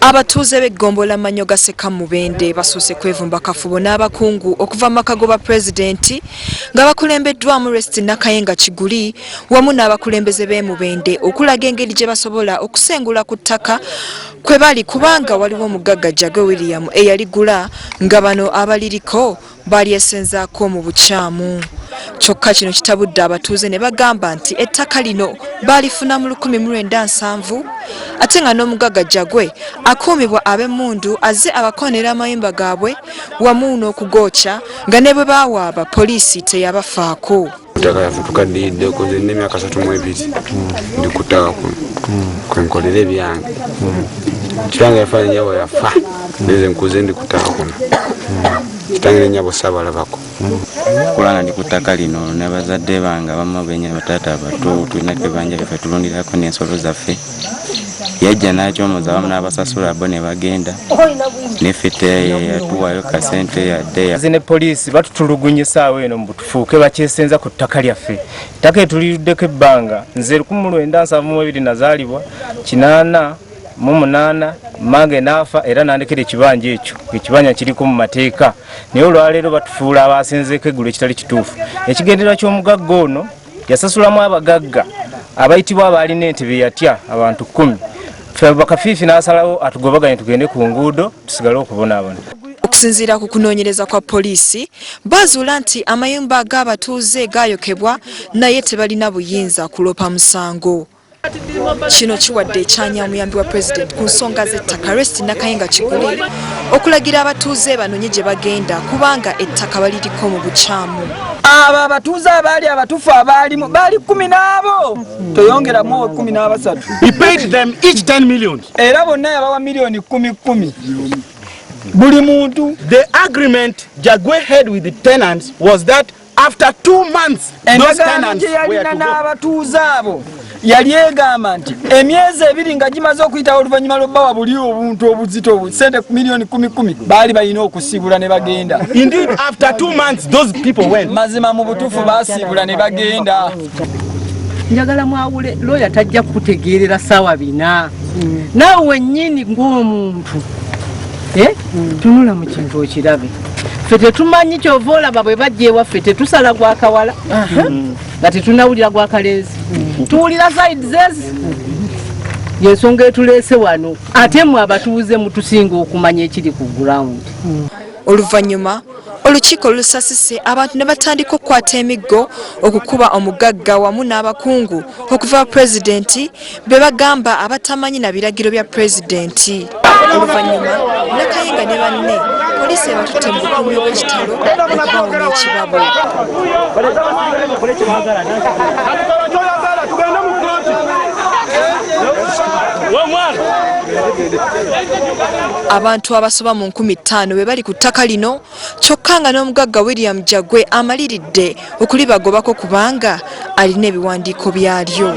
Abatuuze b'eggombola Mannyo ga Ssekamubende basuuse kwevumba kafubo n'abakungu okuva mu makago ba pulezidenti nga bakulembeddwamu Rest Nakayenga Kiguli wamu n'abakulembeze b'e Mubende okulaga engeri gye basobola okusengula ku ttaka kwe bali kubanga waliwo omugagga Jagwe William eyaligula nga bano abaliriko balyesenzaako mu bukyamu. Kyokka kino kitabudde abatuuze ne bagamba nti ettaka lino balifuna mu 1970 ate nga n'omugagga Jagwe akuumibwa ab'emmundu azze abakoonera amayumba gaabwe wamu n'okugoocha nga ne bwe baawaaba poliisi teyabafaako. Ettaka yaffe tukaddiridde okoze n'emyaka 32 ndi ku ttaka kuno kwe nkolera ebyange. Kitange yafa nnyabo yafa neze nkuze ndi ku ttaka kuno. Kitange nnyabo saabalabako. Kulana ndi ku ttaka lino n'abazadde bange abamu benye bataata abato tulina kebanja ffe tulundirako n'ensolo zaffe. Yajja n'akyomoza abamu n'abasasula bo ne bagenda neffe yatuwaayo kasente yadde zine poliisi batutulugunyisa awo eno mu butufuuke bakyesenza ku ttaka lyaffe. Ttaka etuliruddeko ebbanga nze 1972 nazaalibwa 88 mange naafa era nandekera ekibanja ekyo ekibanja kiriko mu mateeka naye olwaleero batufuula abasenzeeko eggulo ekitali kituufu. Ekigendera ky'omugagga ono yasasulamu abagagga abayitibwa abaalina entebe yatya abantu 10. Ffe bakafiifi n'asalawo atugobaganye tugende ku nguudo tusigale okubonaabona. Okusinziira ku kunoonyereza kwa poliisi bazuula nti amayumba g'abatuuze gaayokebwa naye tebalina buyinza kuloopa musango. Kino kiwadde ekyanya omuyambi wa pulezidenti ku nsonga z'ettaka Rest Nakayenga Kiguli okulagira abatuuze banoonye gye bagenda kubanga ettaka baliriko mu bukyamu. Abo abatuuze abaali abatufu abaalimu baali 10 n'abo toyongeramu 13. We paid them each 10 million. Era bonna yabawa milioni 10 buli muntu. The agreement Jagwe had with the tenants was that after 2 months those tenants were to go. N'abatuuze abo yali egamba nti emyezi 2 nga gimaze okuyitawo oluvannyuma lw'obbawa buli obuntu obuzito sente milioni 10 baali balina okusiibula ne bagenda. Indeed, after 2 months those people went. Mazima mu butuufu baasiibula ne bagenda. Njagala mwawule lawyer tajja kutegeerera ssaawa 4 naawe wennyini ng'omuntu tunula mu kintu okirabe. Ffe tetumanyi kyova olaba bwe bajja ewaffe tetusala gwa kawala nga tetunawulira gwa kaleezi tuwulira side zezi yensonga etuleese wano ate mwe abatuuze mutusinga okumanya ekiri ku ground. Oluvannyuma olukiiko lusasise abantu ne batandika okukwata emiggo okukuba omugagga wamu n'abakungu okuva pulezidenti be bagamba abatamanyi na biragiro bya pulezidenti. Oluvannyuma Nakayenga ne banne poliisi ebatutte mu bukuumi obw'ekitalo okubawonya ekibabo. Abantu abasoba mu 15,000 be bali ku ttaka lino kyokka nga n'omugagga William Jagwe amaliridde okulibagobako kubanga alina ebiwandiiko byalyo.